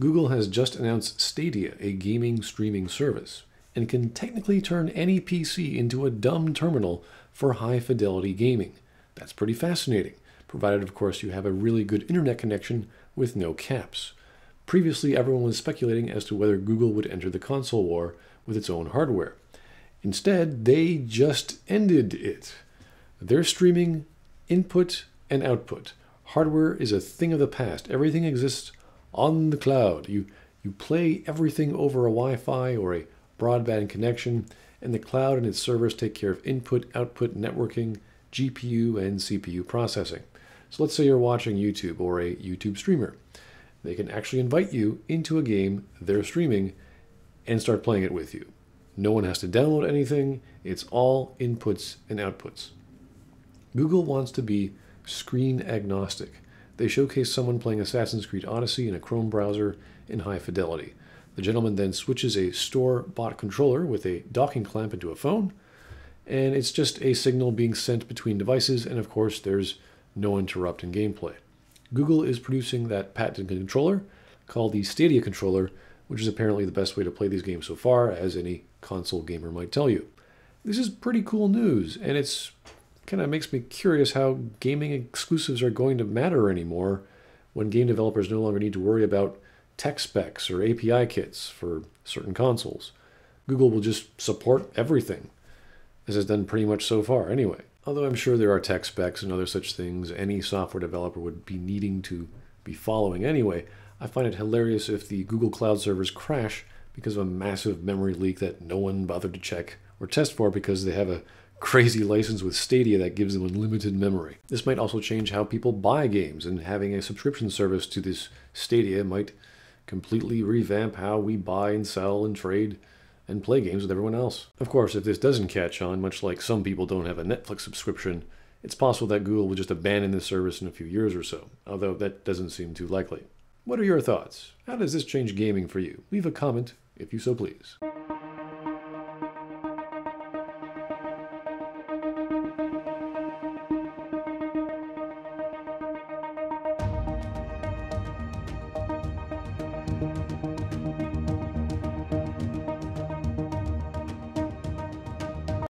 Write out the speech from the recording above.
Google has just announced Stadia, a gaming streaming service, and can technically turn any PC into a dumb terminal for high-fidelity gaming. That's pretty fascinating, provided, of course, you have a really good internet connection with no caps. Previously, everyone was speculating as to whether Google would enter the console war with its own hardware. Instead, they just ended it. They're streaming input and output. Hardware is a thing of the past. Everything exists on the cloud. You play everything over a Wi-Fi or a broadband connection, and the cloud and its servers take care of input, output, networking, GPU, and CPU processing. So let's say you're watching YouTube or a YouTube streamer. They can actually invite you into a game they're streaming and start playing it with you. No one has to download anything. It's all inputs and outputs. Google wants to be screen agnostic. They showcase someone playing Assassin's Creed Odyssey in a Chrome browser in high fidelity. The gentleman then switches a store-bought controller with a docking clamp into a phone, and it's just a signal being sent between devices, and of course there's no interrupt in gameplay. Google is producing that patented controller called the Stadia Controller, which is apparently the best way to play these games so far, as any console gamer might tell you. This is pretty cool news, and it's kind of makes me curious how gaming exclusives are going to matter anymore when game developers no longer need to worry about tech specs or API kits for certain consoles. Google will just support everything, as it's done pretty much so far anyway. Although I'm sure there are tech specs and other such things any software developer would be needing to be following anyway, I find it hilarious if the Google Cloud servers crash because of a massive memory leak that no one bothered to check or test for because they have a crazy license with Stadia that gives them unlimited memory. This might also change how people buy games, and having a subscription service to this Stadia might completely revamp how we buy and sell and trade and play games with everyone else. Of course, if this doesn't catch on, much like some people don't have a Netflix subscription, it's possible that Google will just abandon this service in a few years or so, although that doesn't seem too likely. What are your thoughts? How does this change gaming for you? Leave a comment if you so please.